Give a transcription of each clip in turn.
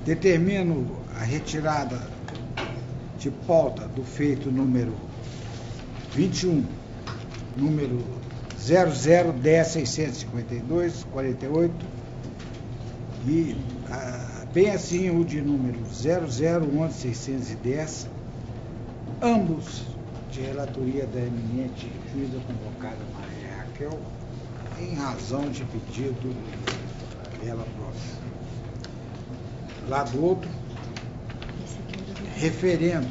Determino a retirada de pauta do feito número 21, número 0010-652-48 e bem assim o de número 0011-610, ambos de relatoria da eminente juíza convocada Maria Raquel, em razão de pedido dela própria. Lado outro, referendo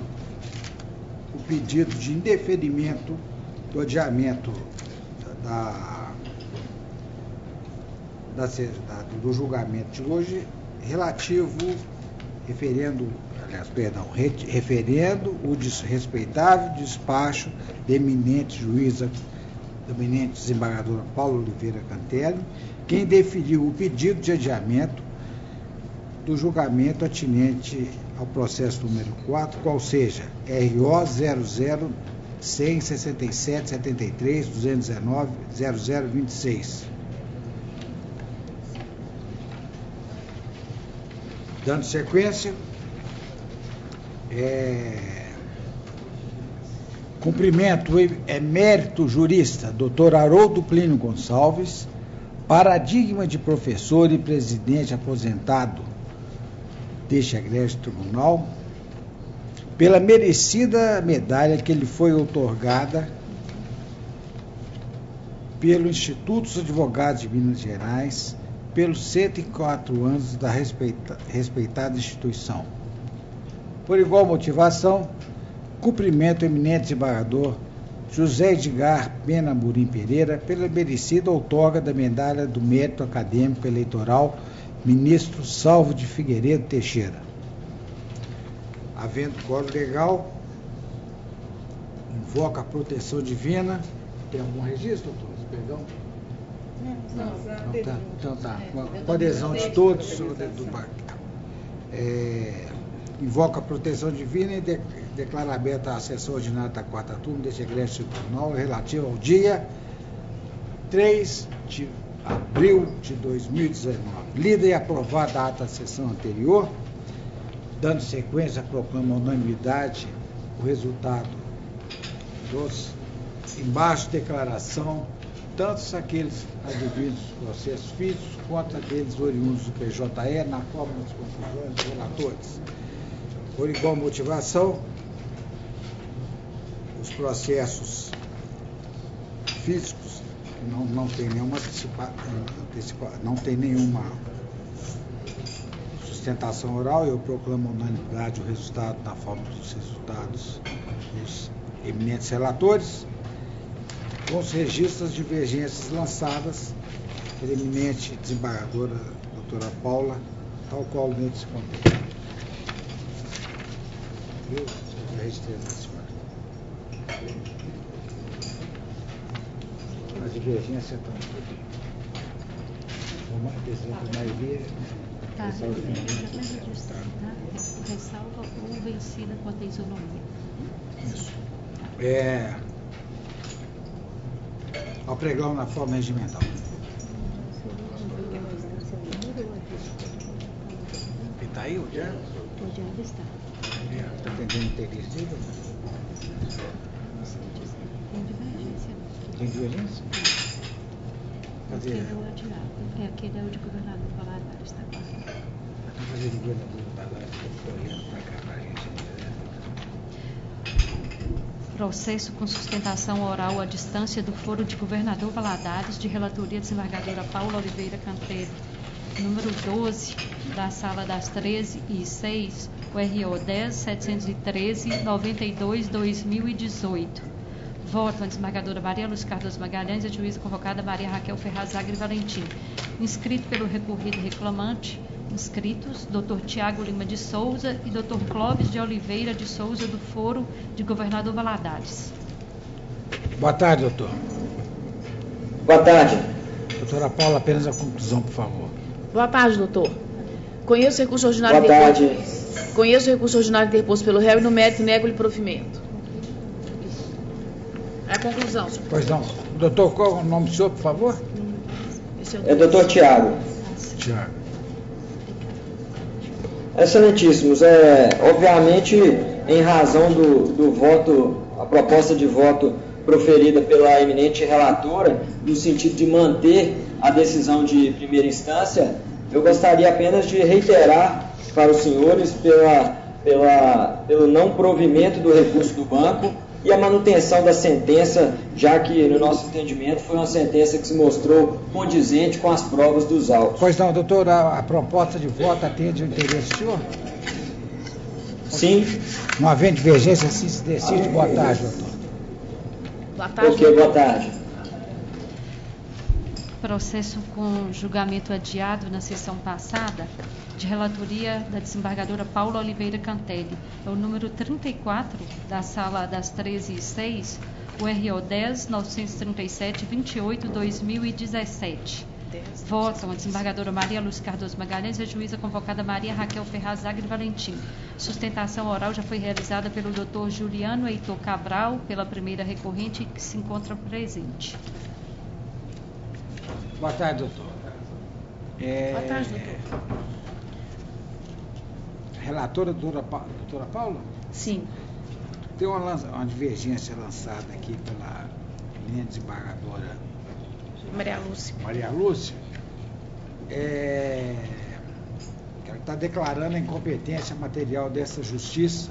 o pedido de indeferimento do adiamento do julgamento de hoje, referendo o respeitável despacho da eminente juíza, da eminente desembargadora Paula Oliveira Cantelli, quem deferiu o pedido de adiamento do julgamento atinente ao processo número 4, qual seja RO 00-167-73-219-0026. Dando sequência, cumprimento o emérito jurista Dr. Haroldo Plínio Gonçalves, paradigma de professor e presidente aposentado deste egrégio tribunal, pela merecida medalha que lhe foi outorgada pelo Instituto dos Advogados de Minas Gerais, pelos 104 anos da respeitada instituição. Por igual motivação, cumprimento o eminente desembargador José Edgar Pena Amorim Pereira, pela merecida outorga da medalha do mérito acadêmico eleitoral ministro Salvo de Figueiredo Teixeira. Havendo código legal, invoca a proteção divina. Tem algum registro, doutor? Perdão? Não, tá. Então tá. Com adesão de todos, invoca a proteção divina e declara aberta a sessão ordinária da quarta turma deste egrégio tribunal relativa ao dia 3 de abril de 2019. Lida e aprovada a ata da sessão anterior, dando sequência, proclama a unanimidade o resultado dos embaixo de declaração, tanto aqueles advindos dos processos físicos, quanto aqueles oriundos do PJE, na forma das conclusões dos relatores. Por igual motivação, os processos físicos não tem nenhuma não tem nenhuma sustentação oral. Eu proclamo a unanimidade o resultado na forma dos resultados dos eminentes relatores, com os registros das divergências lançadas pela eminente desembargadora doutora Paula, tal qual o se contém. Eu já registrei na senhora. A divergência está uma maioria. Tá, já está registrado, tá? Ressalva ou vencida quanto à isonomia. Isso. Ao pregão na forma regimental. E está aí o diário? O diário está. Está tentando interesse dele? Tem divergência. Tem divergência? Aquele é o adiado. Aquele é o de governador Valadares, está guardado. Vamos fazer de governador Valadares, que eu estou olhando para cá, para a gente. Processo com sustentação oral à distância do foro de governador Valadares, de relatoria desembargadora Paula Oliveira Cantelli, número 12, da sala das 13h06, o RO 10.713.92/2018. Voto a desembargadora Maria Luz Cardoso Magalhães e a juíza convocada Maria Raquel Ferraz Agri Valentim. Inscrito pelo recorrido reclamante, inscritos Dr. Tiago Lima de Souza e Dr. Clóvis de Oliveira de Souza, do Foro de Governador Valadares. Boa tarde, doutor. Boa tarde. Doutora Paula, apenas a conclusão, por favor. Boa tarde, doutor. Conheço o recurso ordinário interposto pelo réu e no mérito nego-lhe provimento. É a conclusão. Pois não. Doutor, qual é o nome do senhor, por favor? É doutor Tiago. Tiago. Excelentíssimos. Obviamente, em razão do voto, a proposta de voto proferida pela eminente relatora, no sentido de manter a decisão de primeira instância, eu gostaria apenas de reiterar para os senhores pelo não provimento do recurso do banco e a manutenção da sentença, já que, no nosso entendimento, foi uma sentença que se mostrou condizente com as provas dos autos. Pois não, doutor, a proposta de voto atende o interesse do senhor? Sim. Não havendo divergência, assim se decide. Boa tarde, doutor. Boa tarde. Ok, boa tarde. Processo com julgamento adiado na sessão passada, de relatoria da desembargadora Paula Oliveira Cantelli. É o número 34 da sala das 13h06, o RO 10.937-28/2017. Votam a desembargadora Maria Luz Cardoso Magalhães e a juíza convocada Maria Raquel Ferraz Agri Valentim. Sustentação oral já foi realizada pelo Dr. Juliano Heitor Cabral, pela primeira recorrente, que se encontra presente. Boa tarde, doutor. Boa tarde, doutor. Relatora, doutora Paula? Sim. Tem uma divergência lançada aqui pela minha desembargadora Maria Lúcia. Maria Lúcia. Ela está declarando a incompetência material dessa justiça,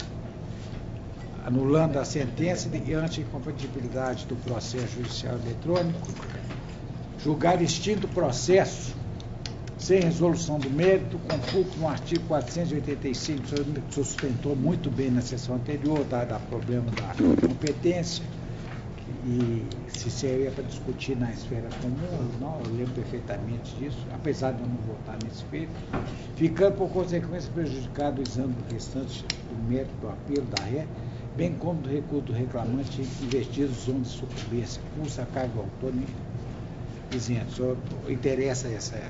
anulando a sentença e anti-incompatibilidade do processo judicial eletrônico, julgar extinto processo sem resolução do mérito, conforme no artigo 485, o senhor sustentou muito bem na sessão anterior, dado o problema da competência, e se seria para discutir na esfera comum, não, eu lembro perfeitamente disso, apesar de eu não votar nesse feito, ficando por consequência prejudicado o exame do restante do mérito do apelo da ré, bem como do recurso do reclamante investido zonas de sucumbência, curso a cargo do autor dizendo, o senhor interessa essa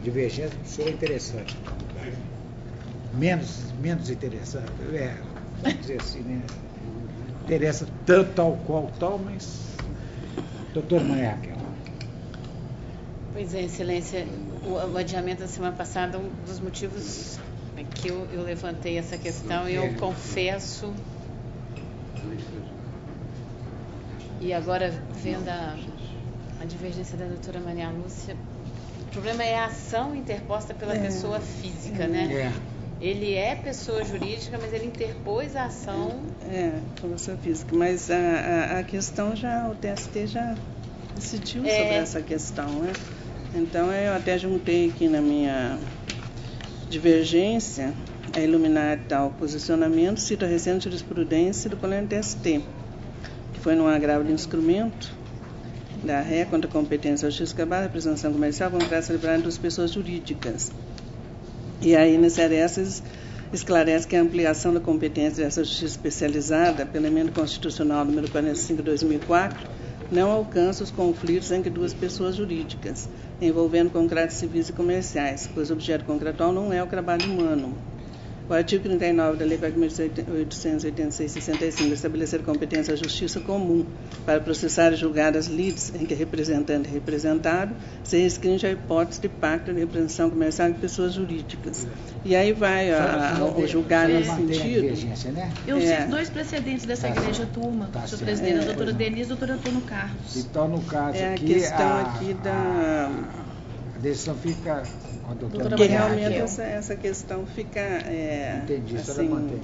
divergência, o senhor é interessante. Menos interessante, vamos dizer assim, né? Interessa tanto tal qual tal, mas... Doutora Maria Raquel. Pois é, Excelência, o adiamento da semana passada, um dos motivos que eu levantei essa questão, e eu confesso, e agora vendo a divergência da doutora Maria Lúcia, o problema é a ação interposta pela pessoa física, né? Ele é pessoa jurídica, mas ele interpôs a ação... pessoa física, mas a questão o TST já decidiu sobre essa questão, né? Então, eu até juntei aqui na minha divergência a iluminar tal posicionamento, cito a recente jurisprudência do plenário TST, que foi num agravo de instrumento da ré contra a competência da justiça cabal, representação comercial, contrato celebrado das pessoas jurídicas. E aí, nesse arestas, esclarece que a ampliação da competência dessa justiça especializada, pela emenda constitucional número 45/2004, não alcança os conflitos entre duas pessoas jurídicas, envolvendo contratos civis e comerciais, pois o objeto contratual não é o trabalho humano. O artigo 39 da Lei 4.886/65 estabelecer competência à justiça comum para processar e julgar as lides em que representante é representado, se restringe a hipótese de pacto de representação comercial de pessoas jurídicas. E aí vai o julgar nesse sentido. Né? Eu cito dois precedentes dessa igreja turma, senhor presidente, a doutora Denise e o doutor Antônio Carlos. Então, no caso a aqui, questão aqui da... A decisão fica com a doutora Porque Maria realmente Raquel. essa questão fica Entendi, assim,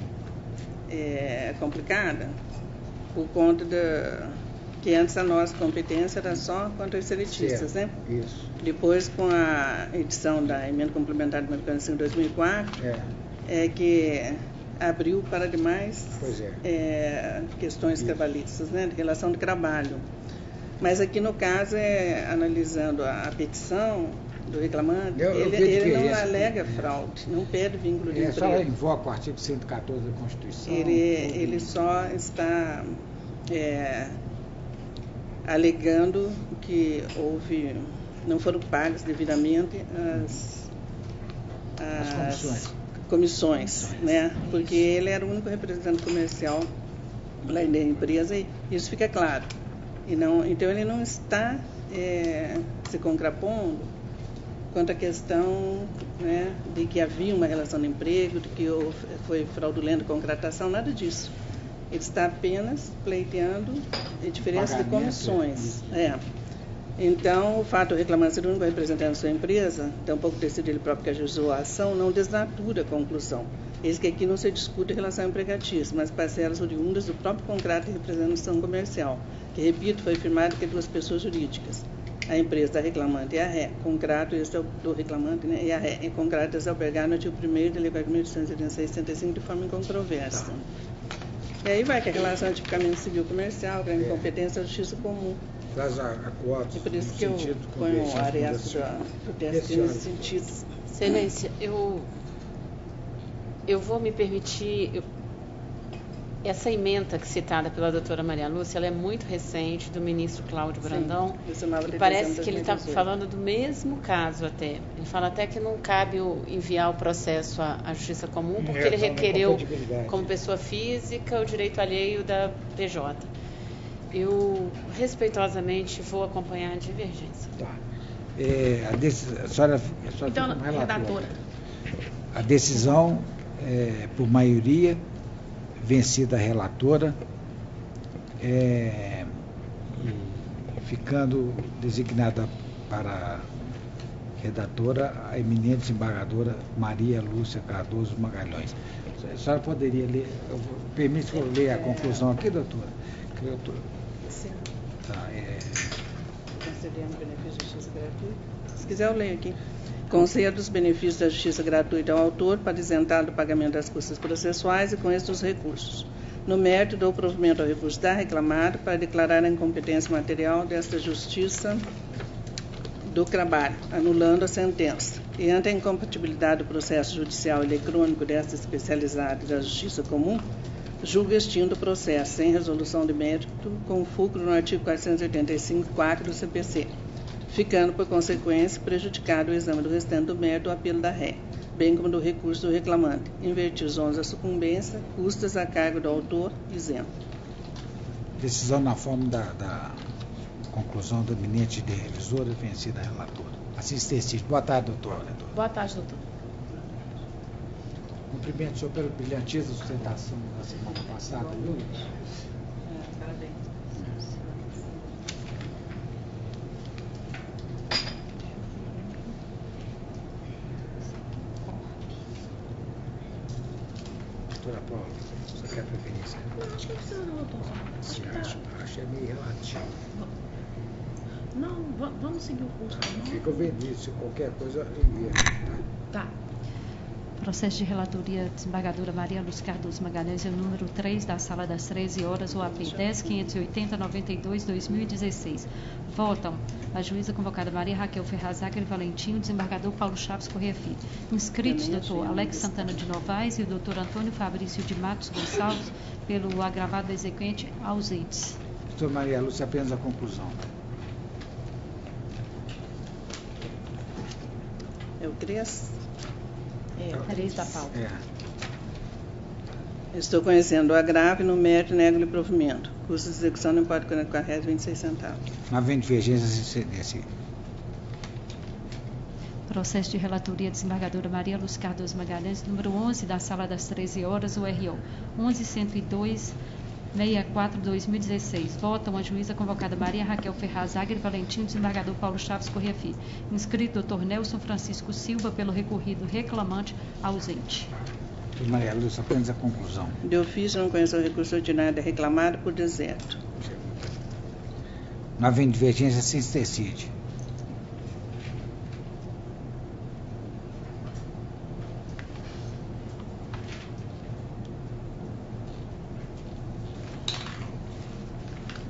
complicada, por conta que antes a nossa competência era só contra os seletistas, né? Isso. Depois, com a edição da emenda complementar do 2004, que abriu para demais questões trabalhistas, né? De relação de trabalho. Mas aqui no caso, analisando a petição do reclamante, ele não alega fraude, não perde vínculo de emprego. Só invoca o artigo 114 da Constituição. Ele só está alegando que não foram pagas devidamente as comissões, né? Porque ele era o único representante comercial lá da empresa e isso fica claro. Então ele não está se contrapondo quanto à questão, né, de que havia uma relação de emprego, de que foi fraudulenta a contratação, nada disso. Ele está apenas pleiteando a diferença de comissões. Então, o fato do reclamante ser o único representante da sua empresa, tampouco ter sido ele próprio que ajuizou a ação, não desnatura a conclusão. Eis que aqui não se discute em relação ao empregatício, mas parcelas oriundas do próprio contrato de representação comercial, que, repito, foi firmado entre duas pessoas jurídicas. A empresa da reclamante e a ré, contrato esse é do reclamante, né, e a ré, em contrato esse é albergado no artigo 1º da Lei 4.876/75 de forma incontroversa. E aí vai que a relação é tipicamente civil-comercial, grande competência da justiça comum. Traz a quota. E por isso que eu ponho o aresto do TST nesse sentido. Excelência, eu vou me permitir... Essa ementa que citada pela doutora Maria Lúcia, ela é muito recente, do ministro Cláudio Brandão. E parece que ele está falando do mesmo caso até. Ele fala até que não cabe enviar o processo à Justiça Comum, porque ele requereu, como pessoa física, o direito alheio da PJ. Eu, respeitosamente, vou acompanhar a divergência. Tá. A senhora então, redatora. A decisão, por maioria, vencida a relatora, e ficando designada para redatora a eminente desembargadora Maria Lúcia Cardoso Magalhães. A senhora poderia ler, permite que eu leia a conclusão aqui, doutora? Sim. Tá, Concedendo benefício de justiça gratuita. Se quiser, eu leio aqui. Concede os benefícios da justiça gratuita ao autor para isentar do pagamento das custas processuais e com estes recursos. No mérito, dou provimento ao recurso da reclamada para declarar a incompetência material desta justiça do trabalho, anulando a sentença. E ante a incompatibilidade do processo judicial eletrônico desta especializada da justiça comum, julga extinto o processo sem resolução de mérito com fulcro no artigo 485-4 do CPC, ficando, por consequência, prejudicado o exame do restante do mérito do apelo da ré, bem como do recurso do reclamante, invertidos a sucumbência, custas a cargo do autor, isento. Decisão na forma da conclusão do eminente de revisora vencida a relatora. Assim se decide. Boa tarde, doutora. Boa tarde, doutor. Cumprimento o senhor pelo brilhantismo da sustentação da semana passada, viu? Parabéns. Doutora Paula, você quer preferência? Não, acho que não precisa não, doutor. Acho meio relativo. Não, vamos seguir o curso. Fica o benefício, qualquer coisa envia. Tá. Processo de relatoria desembargadora Maria Lúcia Cardoso Magalhães, é o número 3 da Sala das 13 horas, OAP 10.580-92/2016. Votam a juíza convocada Maria Raquel Ferraz Aguirre Valentim, o desembargador Paulo Chaves Corrêa Filho. Inscritos, doutor Alex Santana de Novaes e o doutor Antônio Fabrício de Matos Gonçalves, pelo agravado exequente, ausentes. Doutora Maria Lúcia, apenas a conclusão. É o 3? É, 3 da pauta. Estou conhecendo o agravo e no mérito nego-lhe provimento. Custo de execução não pode conectar R$ 26 centavos. Não havendo divergência, se cedesse. Processo de relatoria desembargadora Maria Lúcia Cardoso Magalhães, número 11 da Sala das 13 horas, URO 11.102.64/2016. Votam a juíza convocada Maria Raquel Ferraz Aguirre Valentim, desembargador Paulo Chaves Corrêa Filho. Inscrito Dr. Nelson Francisco Silva, pelo recorrido reclamante, ausente. Doutora Maria Lúcia, apenas a conclusão. De ofício, não conheço o recurso ordinário reclamado por deserto. Não havendo divergência, se decide.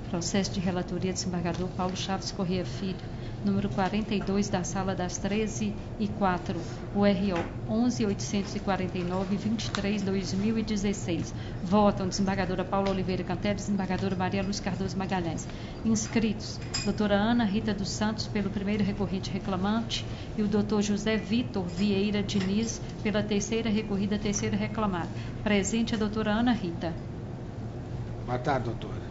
Processo de relatoria desembargador Paulo Chaves Corrêa Filho, número 42 da Sala das 13 e 4, URO 11.849.23/2016. Votam desembargadora Paula Oliveira Cantelli, desembargadora Maria Lúcia Cardoso Magalhães. Inscritos, doutora Ana Rita dos Santos, pelo primeiro recorrente reclamante, e o doutor José Vitor Vieira Diniz, pela terceira recorrida, terceira reclamada. Presente a doutora Ana Rita. Boa tarde, doutora.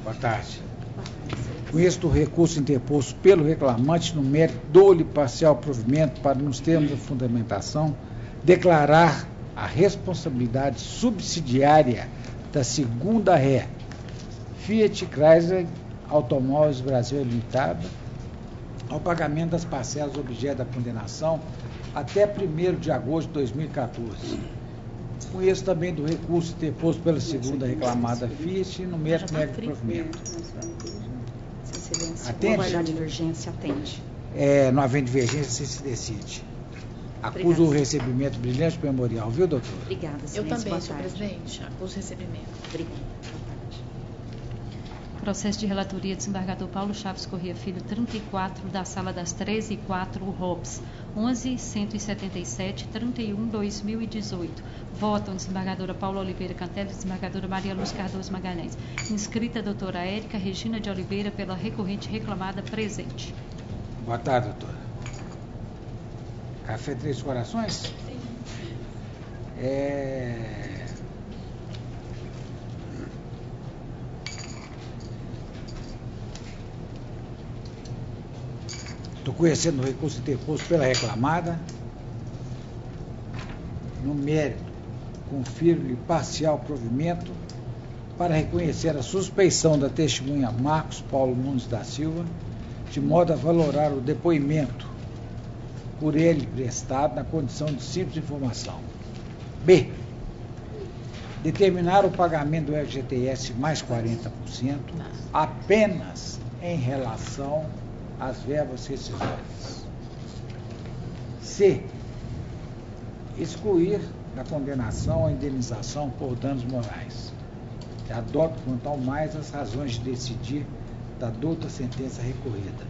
Boa tarde. Conheço o recurso interposto pelo reclamante no mérito do parcial provimento para, nos termos da fundamentação, declarar a responsabilidade subsidiária da segunda ré, Fiat Chrysler Automóveis Brasil Limitada, ao pagamento das parcelas objeto da condenação até 1º de agosto de 2014. Conheço também do recurso interposto pela segunda reclamada Fiat no mérito do provimento. Atende? Não vai dar divergência, atende. Não havendo divergência, se decide. Acuso o recebimento brilhante memorial, viu, doutor? Obrigada, Eu senhor. também, senhor presidente. Acuso o recebimento. Obrigada. Boa tarde. Processo de relatoria, desembargador Paulo Chaves Corrêa Filho, 34, da Sala das 13h04, ROPS, 11.177, 31/2018. Votam desembargadora Paula Oliveira Cantelli, desembargadora Maria Luz Cardoso Magalhães. Inscrita a doutora Érica Regina de Oliveira, pela recorrente reclamada, presente. Boa tarde, doutora. Café Três Corações? Sim. Estou conhecendo o recurso interposto pela reclamada. No mérito, confiro-lhe parcial provimento para reconhecer a suspeição da testemunha Marcos Paulo Nunes da Silva, de modo a valorar o depoimento por ele prestado na condição de simples informação. B. Determinar o pagamento do FGTS mais 40% apenas em relação às verbas rescisórias. C. Excluir da condenação a indenização por danos morais. Adoto quanto ao mais as razões de decidir da douta sentença recorrida.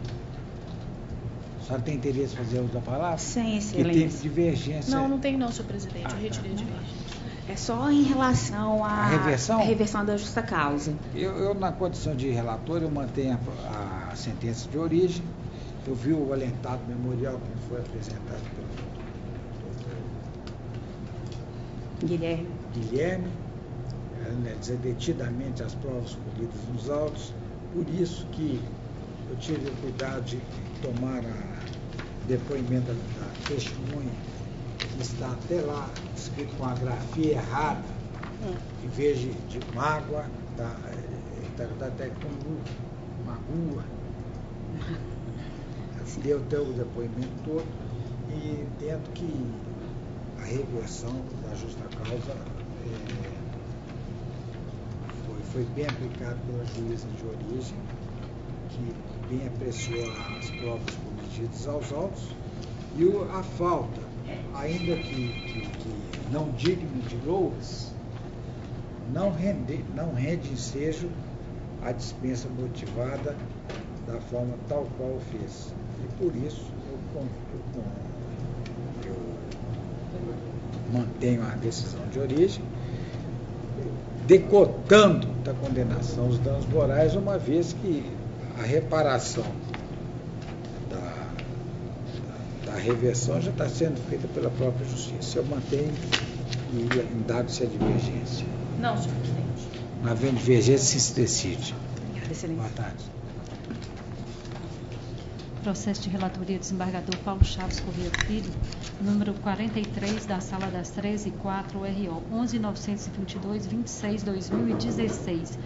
A senhora tem interesse em fazer outra palavra? Sim, excelência. Que tem divergência. Não tem não, senhor presidente. Eu retirei a divergência. É só em relação à reversão da justa causa. Eu, na condição de relator, eu mantenho a sentença de origem. Eu vi o alentado memorial que foi apresentado pelo doutor Guilherme, dizer, detidamente as provas colhidas nos autos. Por isso que eu tive o cuidado de tomar o depoimento da testemunha, que está até lá escrito com a grafia errada, em vez de mágoa, está até com magua. Deu até o depoimento todo e entendo que a reversão da justa causa foi bem aplicada pela juíza de origem, que bem apreciou as provas cometidas aos autos, e a falta, ainda que não digna de loas, não rende ensejo a dispensa motivada da forma tal qual fez. E por isso eu mantenho a decisão de origem, decotando da condenação os danos morais, uma vez que a reparação da reversão já está sendo feita pela própria justiça. Eu mantenho e dado-se a divergência. Não, senhor presidente. Não havendo divergência, se decide. Excelência. Boa tarde. Processo de relatoria, desembargador Paulo Chaves Corrêa Filho, número 43, da Sala das 13h04, RO, 11.922, 26/2016.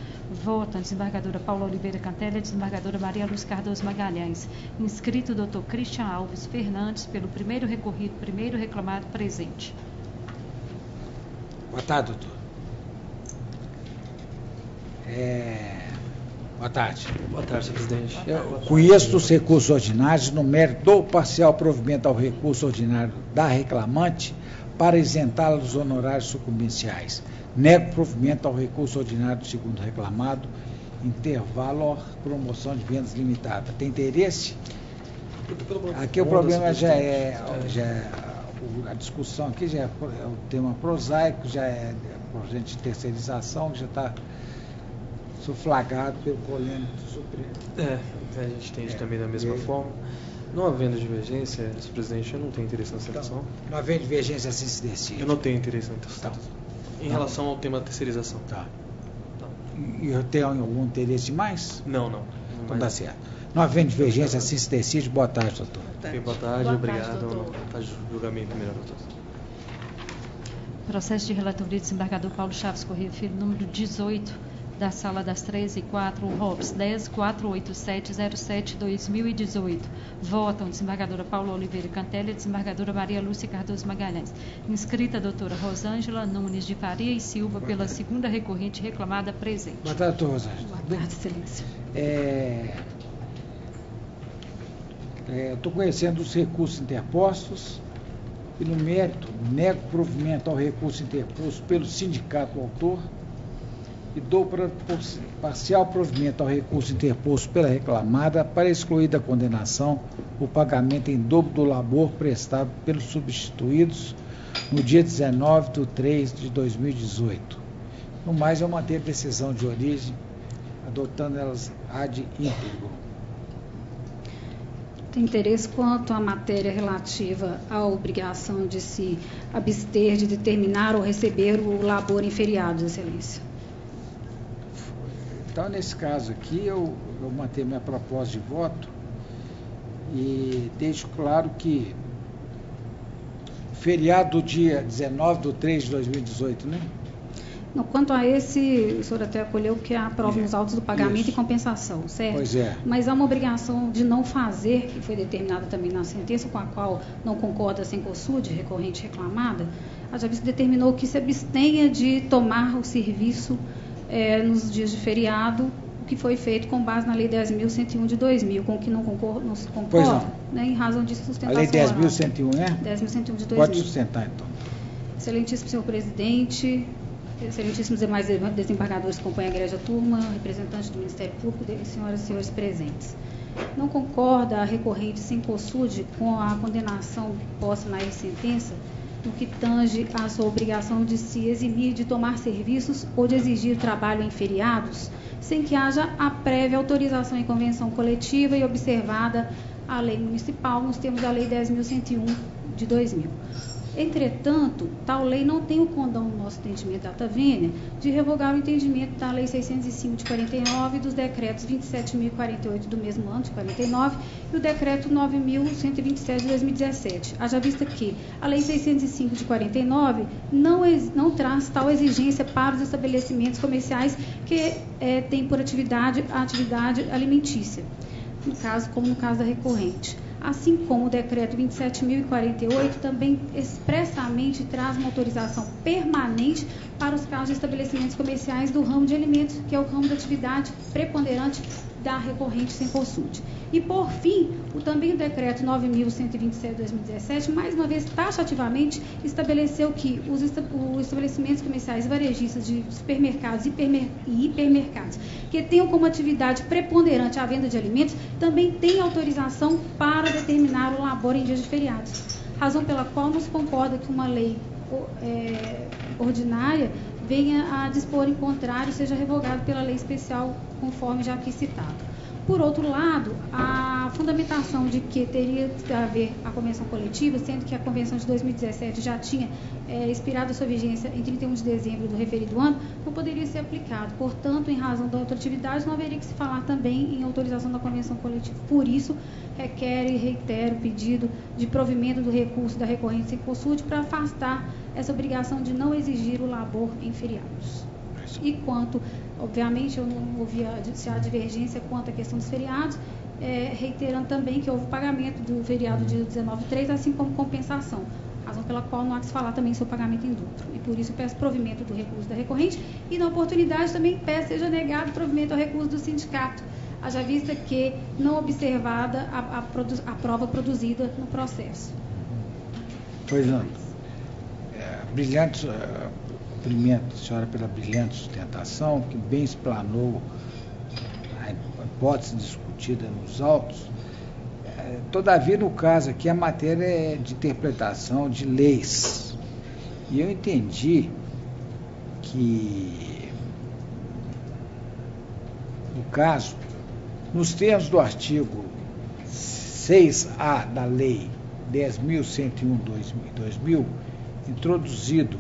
Votam desembargadora Paula Oliveira Cantelli, desembargadora Maria Luz Cardoso Magalhães. Inscrito Dr. Christian Alves Fernandes, pelo primeiro recorrido, primeiro reclamado, presente. Boa tarde, doutor. Boa tarde. Boa tarde, senhor presidente. Eu conheço os recursos ordinários no mérito do parcial provimento ao recurso ordinário da reclamante para isentá-la dos honorários sucumbenciais. Nego provimento ao recurso ordinário do segundo reclamado, intervalo promoção de vendas limitada. Tem interesse? Aqui o problema a discussão aqui já é o tema prosaico, já é projeto de terceirização, que já está sufragado pelo polêmico do Supremo. A gente entende também da mesma forma. Não havendo divergência, senhor presidente, eu não tenho interesse na seleção. Então, não havendo divergência, assim se decide. Eu não tenho interesse na seleção. Em relação ao tema da terceirização. E eu tenho algum interesse mais? Não Então dá certo. Não havendo divergência, assim se decide. Boa tarde, doutor. Boa tarde, obrigado. Boa tarde, julgamento primeiro, doutor. Processo de relatoria do desembargador Paulo Chaves Corrêa Filho, número 18, da Sala das 13h04, ROPS 10.48707-2018. Votam desembargadora Paula Oliveira Cantelli e desembargadora Maria Lúcia Cardoso Magalhães. Inscrita a doutora Rosângela Nunes de Faria e Silva pela segunda recorrente reclamada presente. Boa tarde, doutora Rosângela. Boa tarde, excelência. Estou conhecendo os recursos interpostos e, no mérito, nego provimento ao recurso interposto pelo sindicato autor e dou parcial provimento ao recurso interposto pela reclamada para excluir da condenação o pagamento em dobro do labor prestado pelos substituídos no dia 19/3/2018. No mais, eu mantenho a decisão de origem, adotando elas ad íntegro. Tem interesse quanto à matéria relativa à obrigação de se abster de determinar ou receber o labor em feriados, excelência. Então, nesse caso aqui, eu mantenho minha proposta de voto e deixo claro que feriado do dia 19/3/2018, né? Não, quanto a esse, o senhor até acolheu que há prova nos autos do pagamento e compensação, certo? Pois é. Mas há uma obrigação de não fazer, que foi determinada também na sentença, com a qual não concorda sem consulta, recorrente reclamada. A justiça determinou que se abstenha de tomar o serviço nos dias de feriado, o que foi feito com base na Lei 10.101 de 2000, com o que não concorda, né, em razão de sustentação. A Lei 10.101, né? 10.101 de 2000. Pode sustentar, então. Excelentíssimo senhor presidente, excelentíssimos demais desembargadores que compõem a igreja turma, representantes do Ministério Público, senhoras e senhores presentes. Não concorda a recorrente sem consulta com a condenação posta na sentença no que tange à sua obrigação de se eximir de tomar serviços ou de exigir trabalho em feriados, sem que haja a prévia autorização em convenção coletiva e observada a lei municipal nos termos da Lei 10.101 de 2000. Entretanto, tal lei não tem o condão no nosso entendimento da Tavênia de revogar o entendimento da Lei 605 de 49 e dos decretos 27.048 do mesmo ano, de 49, e o decreto 9.127 de 2017. Haja vista que a Lei 605 de 49 não traz tal exigência para os estabelecimentos comerciais que têm por atividade a atividade alimentícia, como no caso da recorrente. Assim como o decreto 27.048 também expressamente traz uma autorização permanente para os casos de estabelecimentos comerciais do ramo de alimentos, que é o ramo da atividade preponderante da recorrente sem consulte. E, por fim, também o decreto 9.127 de 2017, mais uma vez, taxativamente, estabeleceu que os estabelecimentos comerciais varejistas de supermercados e hipermercados, que tenham como atividade preponderante a venda de alimentos, também têm autorização para determinar o labor em dias de feriados. Razão pela qual nos concorda que uma lei ordinária venha a dispor em contrário, seja revogado pela lei especial, conforme já aqui citado. Por outro lado, a fundamentação de que teria que haver a convenção coletiva, sendo que a convenção de 2017 já tinha expirado a sua vigência em 31 de dezembro do referido ano, não poderia ser aplicado. Portanto, em razão da outra atividade, não haveria que se falar também em autorização da convenção coletiva. Por isso, requer e reitero o pedido de provimento do recurso da recorrente sem consulta para afastar essa obrigação de não exigir o labor em feriados. E quanto, obviamente, eu não ouvi se há divergência quanto à questão dos feriados, reiterando também que houve pagamento do feriado dia 19/3, assim como compensação, razão pela qual não há que se falar também sobre pagamento em duplo. E por isso peço provimento do recurso da recorrente e, na oportunidade, também peço seja negado provimento ao recurso do sindicato, haja vista que não observada a prova produzida no processo. Pois não. Brilhante, cumprimento a senhora pela brilhante sustentação, que bem explanou a hipótese discutida nos autos. Todavia, no caso aqui, a matéria é de interpretação de leis. E eu entendi que, no caso, nos termos do artigo 6A da Lei 10.101/2000, introduzido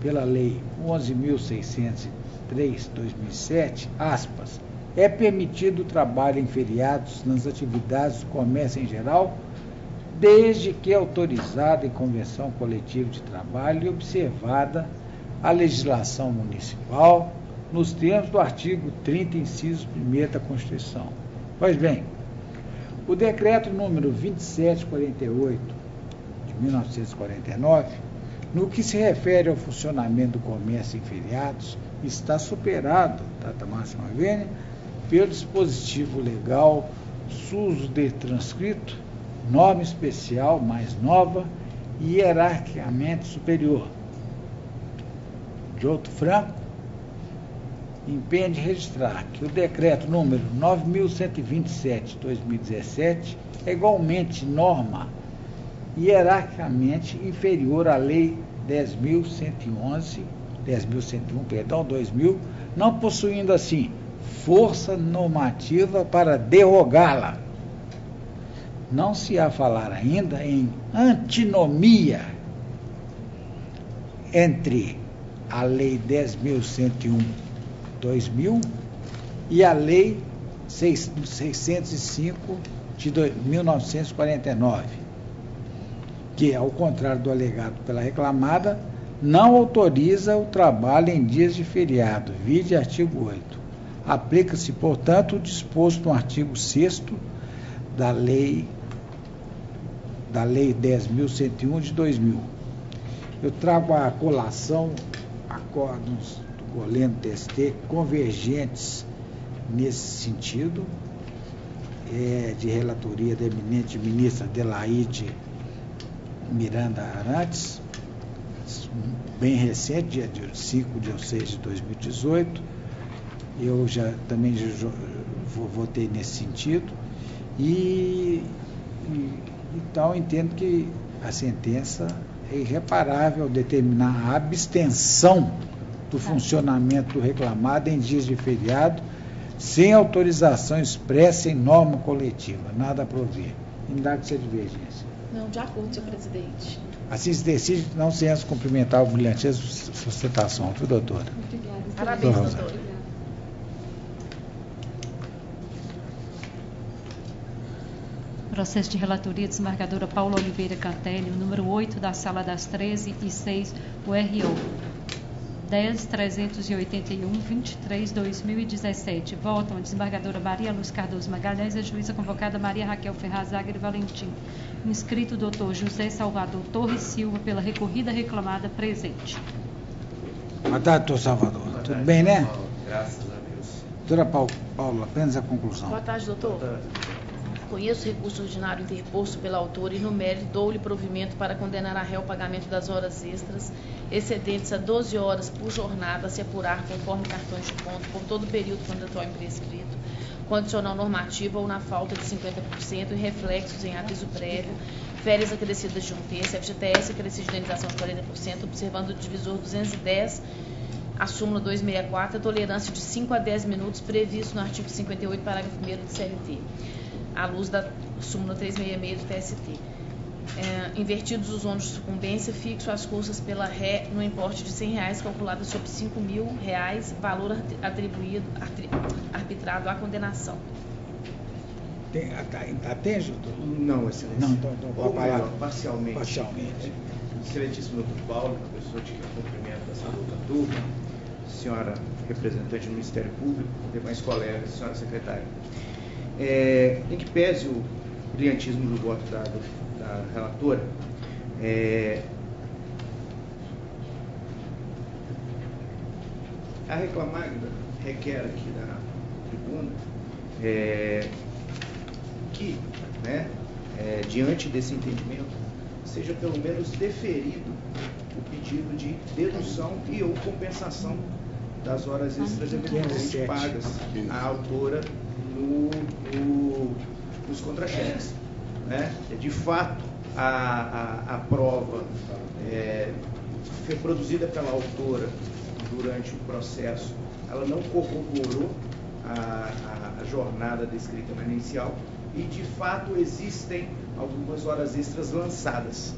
pela Lei 11.603/2007, aspas, É permitido o trabalho em feriados nas atividades do comércio em geral, desde que autorizada em convenção coletiva de trabalho e observada a legislação municipal nos termos do artigo 30, inciso 1º da Constituição. Pois bem, o decreto número 2748 de 1949, no que se refere ao funcionamento do comércio em feriados, está superado, data máxima vênia, pelo dispositivo legal SUS de transcrito, norma especial mais nova e hierarquicamente superior. De outro franco, impende registrar que o decreto número 9.127/2017 é igualmente norma hierarquicamente inferior à lei 10.101/2000, não possuindo assim força normativa para derrogá-la. Não se há falar ainda em antinomia entre a lei 10.101/2000 e a lei 605 de 1949, que, ao contrário do alegado pela reclamada, não autoriza o trabalho em dias de feriado, vide artigo 8. Aplica-se, portanto, o disposto no artigo 6º da lei 10.101 de 2000. Eu trago à colação acordos do Goleno TST convergentes nesse sentido, de relatoria da eminente ministra Adelaide Miranda Arantes, bem recente, dia 5 de 6 de 2018. Eu também votei nesse sentido então entendo que a sentença é irreparável ao determinar a abstenção do funcionamento do reclamado em dias de feriado sem autorização expressa em norma coletiva. Nada a prover. Indago-se a divergência. Não, de acordo, senhor presidente. Assim se decide, não se antes cumprimentar o brilhantismo de sustentação, viu, doutora? Obrigada. Parabéns, doutora. Processo de relatoria, desembargadora Paula Oliveira Cantelli, o número 8 da Sala das 13 e 6, o RO 10.381/23/2017. Votam a desembargadora Maria Luz Cardoso Magalhães e a juíza convocada Maria Raquel Ferraz Aguirre Valentim. Inscrito o doutor José Salvador Torres Silva, pela recorrida reclamada, presente. Boa tarde, doutor Salvador. Tudo bem, né? Graças a Deus. Doutora Paula, apenas a conclusão. Boa tarde, doutor. Boa tarde. Conheço o recurso ordinário interposto pela autora e, no mérito, dou-lhe provimento para condenar a réu ao pagamento das horas extras, excedentes a 12 horas por jornada, a se apurar conforme cartões de ponto por todo o período mandatório prescrito, condicional normativo ou na falta de 50% e reflexos em aviso prévio, férias acrescidas de 1/3, FGTS acrescida de indenização de 40%, observando o divisor 210, a súmula 264, a tolerância de 5 a 10 minutos previsto no artigo 58, parágrafo 1º do CLT. À luz da súmula 366 do TST. Invertidos os ônus de sucumbência, fixo as custas pela ré no importe de R$100, calculado sobre R$5.000, valor atribuído, arbitrado à condenação. Atende, doutor? Não, excelência. Não, então ou melhor, parcialmente. Parcialmente. Excelentíssimo doutor Paulo, pessoa de cumprimento dessa outra turma, senhora representante do Ministério Público, demais colegas, senhora secretária. Em que pese o brilhantismo do voto da relatora, a reclamada requer aqui na tribuna que, diante desse entendimento, seja pelo menos deferido o pedido de dedução e ou compensação das horas extras eventualmente pagas à autora nos contra-cheques. De fato, a prova foi produzida pela autora durante o processo, ela não corroborou a jornada descrita na inicial e, de fato, existem algumas horas extras lançadas,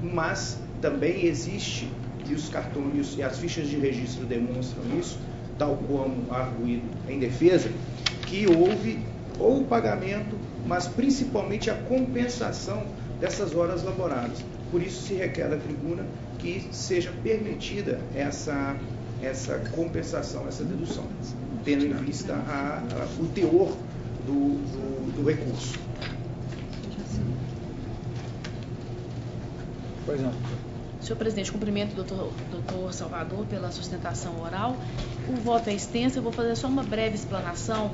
mas também existe, e os cartões e as fichas de registro demonstram isso, tal como arguído em defesa, que houve ou o pagamento, mas principalmente a compensação dessas horas laboradas. Por isso se requer da tribuna que seja permitida essa compensação, essa dedução, tendo em vista o teor do recurso. Pois não. Senhor presidente, cumprimento o doutor Salvador pela sustentação oral. O voto é extenso, eu vou fazer só uma breve explanação,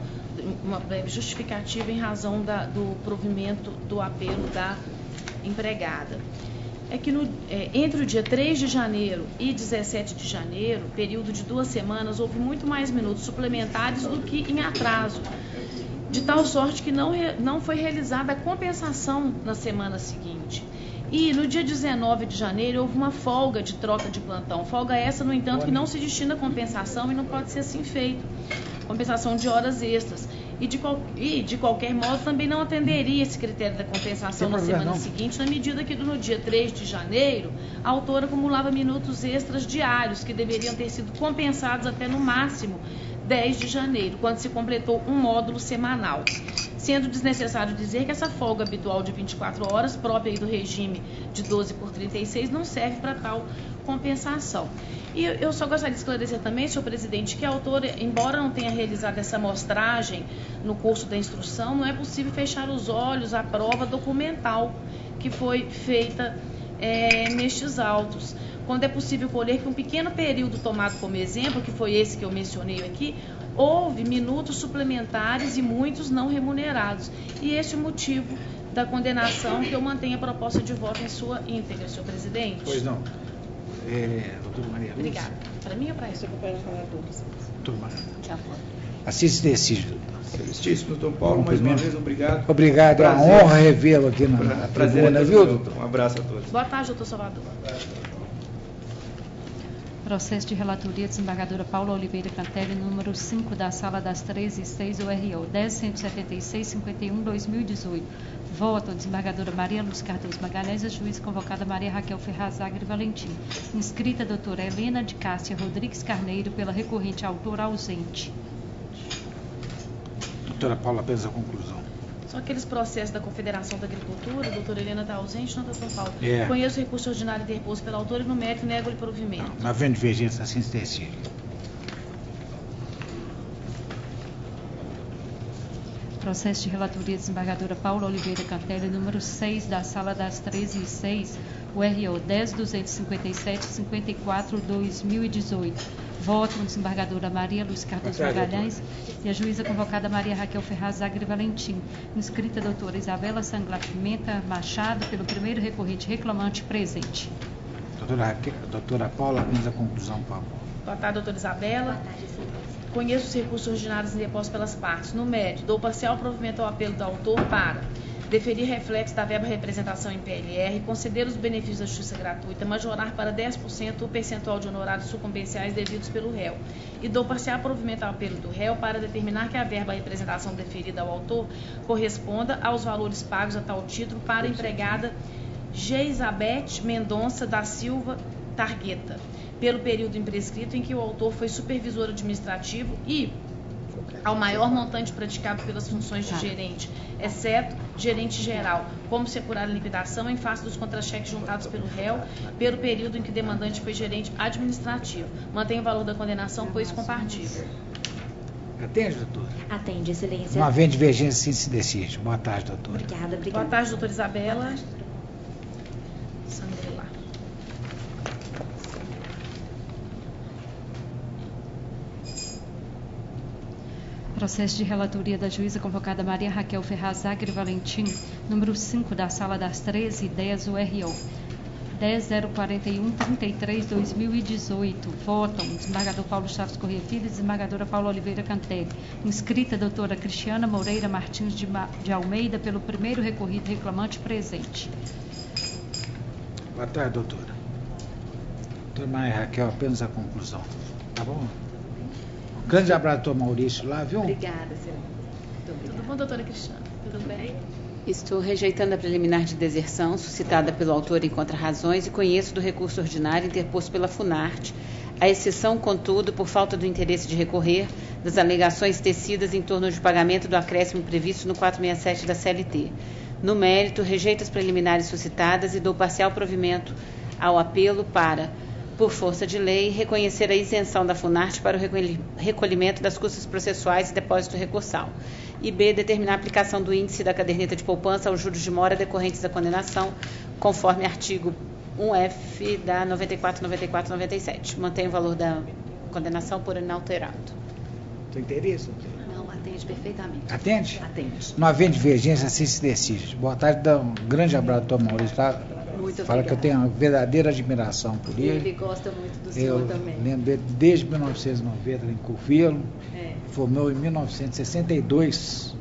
uma breve justificativa em razão do provimento do apelo da empregada. É que entre o dia 3 de janeiro e 17 de janeiro, período de 2 semanas, houve muito mais minutos suplementares do que em atraso, de tal sorte que não foi realizada a compensação na semana seguinte. E no dia 19 de janeiro houve uma folga de troca de plantão. Folga essa, no entanto, que não se destina a compensação e não pode ser assim feito. Compensação de horas extras. E de qualquer modo também não atenderia esse critério da compensação na semana seguinte, na medida que no dia 3 de janeiro a autora acumulava minutos extras diários que deveriam ter sido compensados até no máximo 10 de janeiro, quando se completou um módulo semanal. Sendo desnecessário dizer que essa folga habitual de 24 horas, própria do regime de 12 por 36, não serve para tal compensação. E eu só gostaria de esclarecer também, senhor presidente, que a autora, embora não tenha realizado essa amostragem no curso da instrução, não é possível fechar os olhos à prova documental que foi feita nestes autos. Quando é possível colher que um pequeno período tomado como exemplo, que foi esse que eu mencionei aqui, houve minutos suplementares e muitos não remunerados. E este é o motivo da condenação, que eu mantenho a proposta de voto em sua íntegra, senhor presidente. Pois não. Doutora Maria Lúcia. Obrigada. Para mim ou para isso? Doutora Maria Lúcia. Assiste decide, doutor. Excelentíssimo doutor Paulo, mais uma vez, obrigado. Obrigado, é uma honra revê-lo aqui na tribuna, viu, doutor? Um abraço a todos. Boa tarde, doutor Salvador. Processo de relatoria, desembargadora Paula Oliveira Cantelli, número 5 da Sala das 13 e 6, URO 10.176.51/2018. Voto, desembargadora Maria Luz Cardoso Magalhães, a juíza convocada Maria Raquel Ferraz Agri Valentim. Inscrita, doutora Helena de Cássia Rodrigues Carneiro, pela recorrente autora ausente. Doutora Paula, apenas a conclusão. São aqueles processos da Confederação da Agricultura, a doutora Helena está ausente, não, doutor Paulo? É. Conheço o recurso ordinário interposto pela autora e no mérito nego-lhe provimento. Não havendo divergência, assim se decide. Processo de relatoria, desembargadora Paula Oliveira Cantelli, número 6 da Sala das 13 e 6, URO 10.257.54/2018. Voto, desembargadora Maria Luz Cardoso Magalhães e a juíza convocada Maria Raquel Ferraz Agri Valentim. Inscrita, doutora Isabela Sanglar Pimenta Machado, pelo primeiro recorrente reclamante presente. Doutora Paula, apenas a conclusão, por favor. Boa tarde, doutora Isabela. Boa tarde, senhor. Conheço os recursos ordinários interpostos pelas partes. No mérito, dou parcial provimento ao apelo do autor para deferir reflexo da verba representação em PLR, conceder os benefícios da justiça gratuita, majorar para 10% o percentual de honorários sucumbenciais devidos pelo réu. E dou parcial provimento ao apelo do réu para determinar que a verba representação deferida ao autor corresponda aos valores pagos a tal título para a empregada Geisabeth Mendonça da Silva Targueta, pelo período imprescrito em que o autor foi supervisor administrativo e ao maior montante praticado pelas funções de gerente, exceto gerente geral, como se apurar a liquidação em face dos contra-cheques juntados pelo réu, pelo período em que o demandante foi gerente administrativo. Mantém o valor da condenação, pois compatível. Atende, doutora? Atende, excelência. Não havendo divergência, sim se decide. Boa tarde, doutora. Obrigada. Boa tarde, doutora Isabela. Sandrila. Processo de relatoria da juíza convocada Maria Raquel Ferraz Agri Valentim, número 5 da Sala das 13 e 10, URO 10.041.33/2018. Votam desembargador Paulo Chaves Corrêa Filho e desembargadora Paula Oliveira Cantelli. Inscrita, doutora Cristiana Moreira Martins de Almeida, pelo primeiro recorrido reclamante presente. Boa tarde, doutora. Doutora Maria Raquel, apenas a conclusão. Tá bom? Um grande abraço, doutor Maurício, lá, viu? Obrigada, senhor. Tudo bom, doutora Cristiana? Tudo bem? Estou rejeitando a preliminar de deserção suscitada pelo autor em contra-razões e conheço do recurso ordinário interposto pela Funarte, à exceção, contudo, por falta do interesse de recorrer, das alegações tecidas em torno do pagamento do acréscimo previsto no 467 da CLT. No mérito, rejeito as preliminares suscitadas e dou parcial provimento ao apelo para, por força de lei, reconhecer a isenção da Funarte para o recolhimento das custas processuais e depósito recursal. E B, determinar a aplicação do índice da caderneta de poupança aos juros de mora decorrentes da condenação, conforme artigo 1F da 94/97. Mantém o valor da condenação por inalterado. Tem interesse? Não, atende perfeitamente. Atende? Atende. Não havendo divergência, assim se decide. Boa tarde, dá um grande abraço ao Dr. Maurício, tá? Muito Fala obrigada. que eu tenho uma verdadeira admiração por ele. Ele gosta muito do senhor também. Eu lembro dele desde 1990 em Curvelo. Formou em 1962.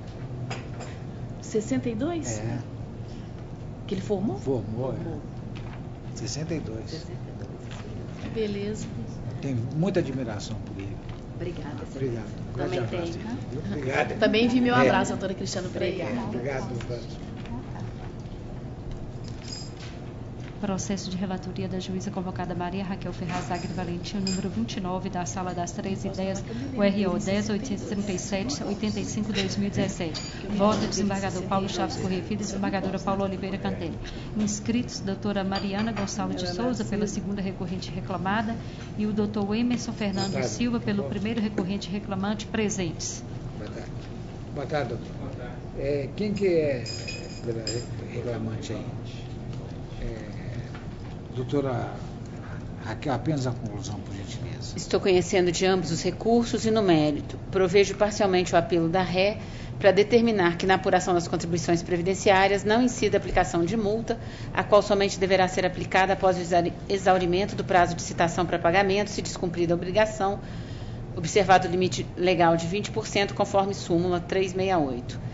62? É. Que ele formou? Formou. 62. Beleza. Tenho muita admiração por ele. Obrigada. Obrigado. Um grande Também abraço. tem. Obrigado. Também vi meu abraço, doutora Cristiano Pereira. Obrigado, doutora. Processo de relatoria da juíza convocada Maria Raquel Ferraz Agri Valentim, número 29, da Sala das 13 e 10, URO 10.837-85/2017. Vota desembargador Paulo Chaves Corrêa Filho e desembargadora Paula Oliveira Cantelli. Inscritos, doutora Mariana Gonçalves de Souza, pela segunda recorrente reclamada, e o doutor Emerson Fernando Silva, pelo primeiro recorrente reclamante, presentes. Boa tarde. Boa tarde, doutor. Quem que é pela reclamante aí? Doutora Raquel, apenas a conclusão, por gentileza. Estou conhecendo de ambos os recursos e no mérito. Provejo parcialmente o apelo da ré para determinar que na apuração das contribuições previdenciárias não incida a aplicação de multa, a qual somente deverá ser aplicada após o exaurimento do prazo de citação para pagamento, se descumprida a obrigação, observado o limite legal de 20%, conforme súmula 368.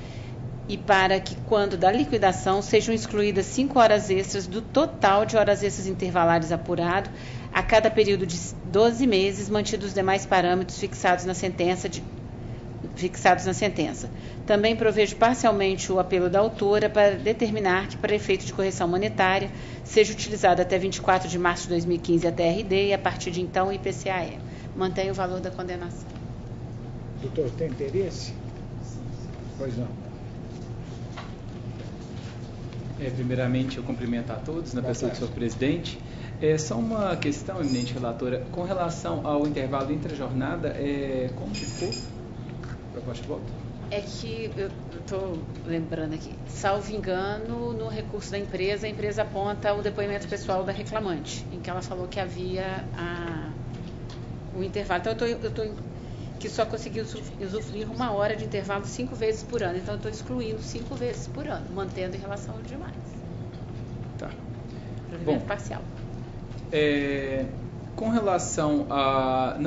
E para que, quando da liquidação, sejam excluídas 5 horas extras do total de horas extras intervalares apurado a cada período de 12 meses, mantidos os demais parâmetros fixados na sentença. Também provejo parcialmente o apelo da autora para determinar que, para efeito de correção monetária, seja utilizado até 24 de março de 2015 a TRD e, a partir de então, o IPCAE. Mantém o valor da condenação. Doutor, tem interesse? Pois não. Primeiramente, eu cumprimento a todos, na pessoa do senhor presidente. Só uma questão, eminente relatora, com relação ao intervalo intra-jornada, como que ficou? Proposta de voto? É que eu estou lembrando aqui, salvo engano, no recurso da empresa, a empresa aponta o depoimento pessoal da reclamante, em que ela falou que havia o intervalo. Então, eu estou que só conseguiu usufruir 1 hora de intervalo 5 vezes por ano. Então, eu estou excluindo 5 vezes por ano, mantendo em relação aos demais. Tá. Provimento parcial. Com relação a...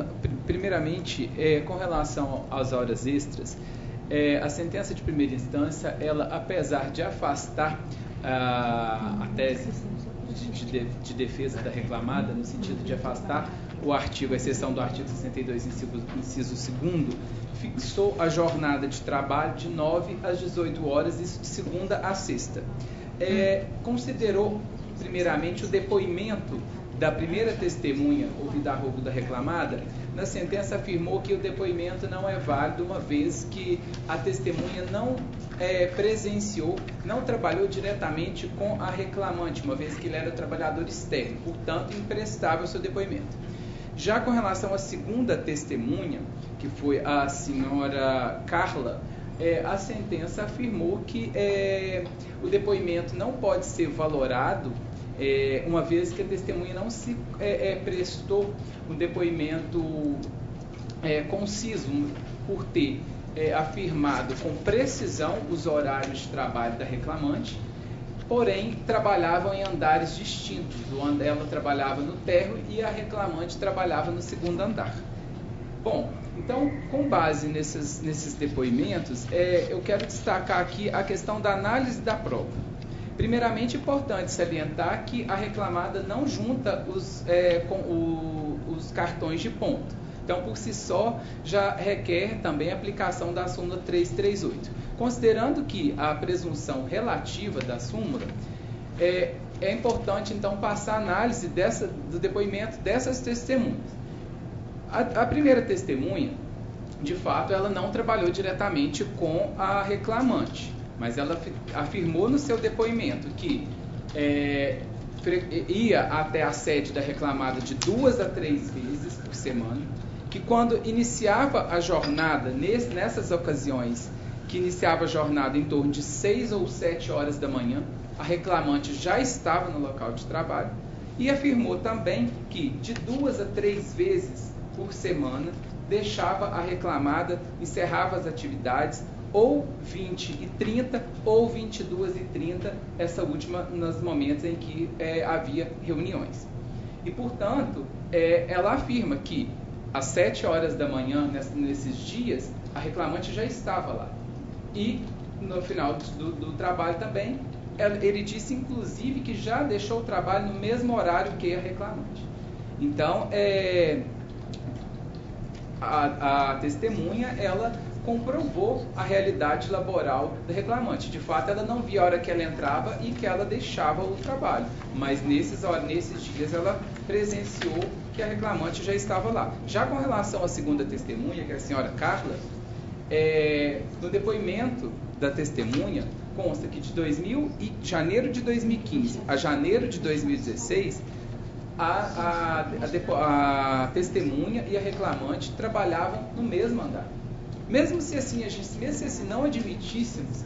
primeiramente, com relação às horas extras, a sentença de primeira instância, ela, apesar de afastar a tese de defesa da reclamada, no sentido de afastar o artigo, a exceção do artigo 62, inciso 2º, fixou a jornada de trabalho de 9 às 18 horas, isso de segunda a sexta. Considerou, primeiramente, o depoimento da primeira testemunha ouvida a arrogo da reclamada. Na sentença afirmou que o depoimento não é válido, uma vez que a testemunha não presenciou, não trabalhou diretamente com a reclamante, uma vez que ele era trabalhador externo, portanto, imprestável ao seu depoimento. Já com relação à segunda testemunha, que foi a senhora Carla, a sentença afirmou que o depoimento não pode ser valorado, uma vez que a testemunha não se prestou um depoimento conciso, por ter afirmado com precisão os horários de trabalho da reclamante, porém trabalhavam em andares distintos. Ela trabalhava no térreo e a reclamante trabalhava no segundo andar. Bom, então, com base nesses depoimentos, eu quero destacar aqui a questão da análise da prova. Primeiramente, é importante salientar que a reclamada não junta os cartões de ponto. Então, por si só, já requer também a aplicação da súmula 338. Considerando que a presunção relativa da súmula, é importante, então, passar a análise do depoimento dessas testemunhas. A primeira testemunha, de fato, ela não trabalhou diretamente com a reclamante, mas ela afirmou no seu depoimento que ia até a sede da reclamada de 2 a 3 vezes por semana, que quando iniciava a jornada, nessas ocasiões, que iniciava a jornada em torno de 6 ou 7 horas da manhã, a reclamante já estava no local de trabalho, e afirmou também que de 2 a 3 vezes por semana deixava a reclamada, encerrava as atividades, ou 20h30 ou 22h30, essa última nos momentos em que havia reuniões. E, portanto, ela afirma que às 7 horas da manhã, nesses dias, a reclamante já estava lá. E, no final do trabalho também, ele disse, inclusive, que já deixou o trabalho no mesmo horário que a reclamante. Então, a testemunha, ela comprovou a realidade laboral da reclamante. De fato, ela não via a hora que ela entrava e que ela deixava o trabalho, mas nesses dias ela presenciou que a reclamante já estava lá. Já com relação à segunda testemunha, que é a senhora Carla, no depoimento da testemunha, consta que de janeiro de 2015 a janeiro de 2016, a testemunha e a reclamante trabalhavam no mesmo andar. Mesmo se assim não admitíssemos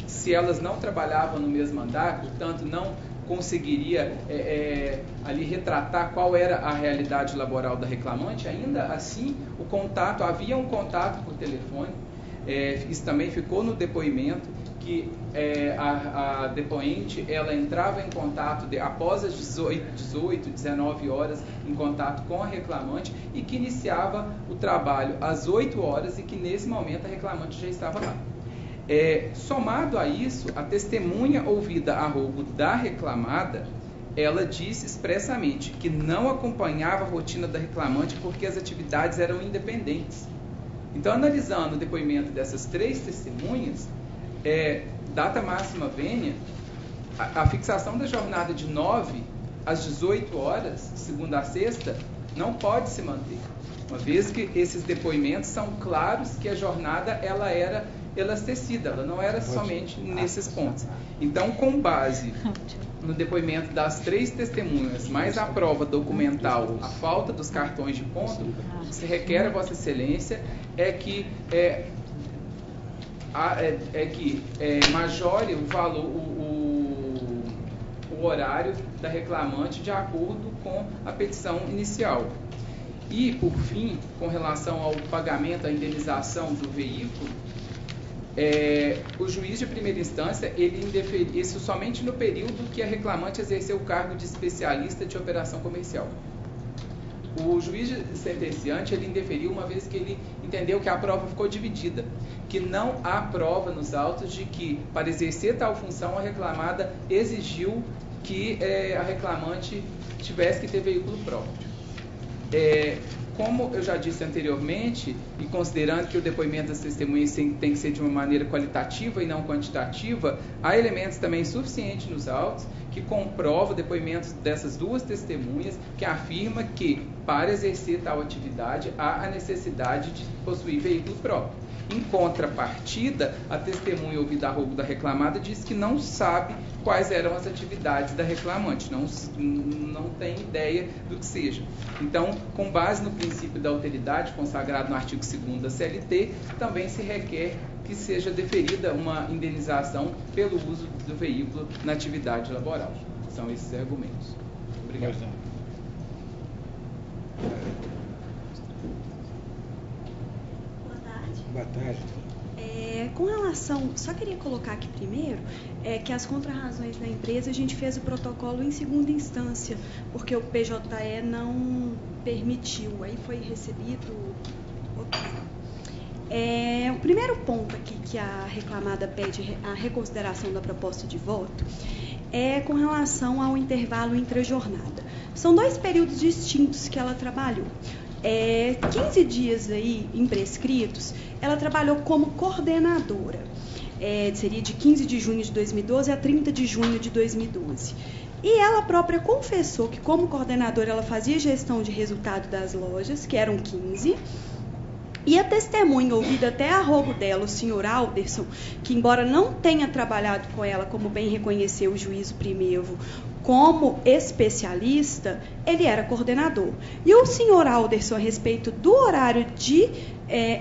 se elas não trabalhavam no mesmo andar, portanto não conseguiria ali retratar qual era a realidade laboral da reclamante, ainda assim havia um contato por telefone. Isso também ficou no depoimento, que a depoente, ela entrava em contato após as 18, 19 horas, em contato com a reclamante, e que iniciava o trabalho às 8 horas e que nesse momento a reclamante já estava lá. Somado a isso, a testemunha ouvida a rogo da reclamada, ela disse expressamente que não acompanhava a rotina da reclamante porque as atividades eram independentes. Então, analisando o depoimento dessas 3 testemunhas, data máxima vênia, a fixação da jornada de 9 às 18 horas, segunda a sexta, não pode se manter, uma vez que esses depoimentos são claros que a jornada ela era elastecida, ela não era somente nesses pontos. Então, com base no depoimento das 3 testemunhas, mais a prova documental, a falta dos cartões de ponto, o que se requer a Vossa Excelência é que majore o valor, o horário da reclamante de acordo com a petição inicial. E, por fim, com relação ao pagamento, à indenização do veículo, o juiz de primeira instância, ele indeferiu isso somente no período que a reclamante exerceu o cargo de especialista de operação comercial. O juiz sentenciante, ele indeferiu uma vez que ele entendeu que a prova ficou dividida, que não há prova nos autos de que, para exercer tal função, a reclamada exigiu que a reclamante tivesse que ter veículo próprio. Como eu já disse anteriormente, e considerando que o depoimento das testemunhas tem que ser de uma maneira qualitativa e não quantitativa, há elementos também suficientes nos autos que comprovam o depoimento dessas 2 testemunhas, que afirma que, para exercer tal atividade, há a necessidade de possuir veículo próprio. Em contrapartida, a testemunha ouvida a rogo da reclamada diz que não sabe quais eram as atividades da reclamante, não tem ideia do que seja. Então, com base no princípio da alteridade consagrado no artigo 2º da CLT, também se requer que seja deferida uma indenização pelo uso do veículo na atividade laboral. São esses argumentos. Obrigado. Boa tarde. Com relação, só queria colocar aqui primeiro, que as contrarrazões da empresa a gente fez o protocolo em segunda instância, porque o PJE não permitiu, aí foi recebido. O primeiro ponto aqui que a reclamada pede a reconsideração da proposta de voto é com relação ao intervalo intra-jornada. São 2 períodos distintos que ela trabalhou. 15 dias aí imprescritos, ela trabalhou como coordenadora. Seria de 15 de junho de 2012 a 30 de junho de 2012. E ela própria confessou que, como coordenadora, ela fazia gestão de resultado das lojas, que eram 15. E a testemunha, ouvida até a rogo dela, o senhor Alderson, que embora não tenha trabalhado com ela, como bem reconheceu o juízo Primevo, como especialista, ele era coordenador. E o senhor Alderson, a respeito do horário de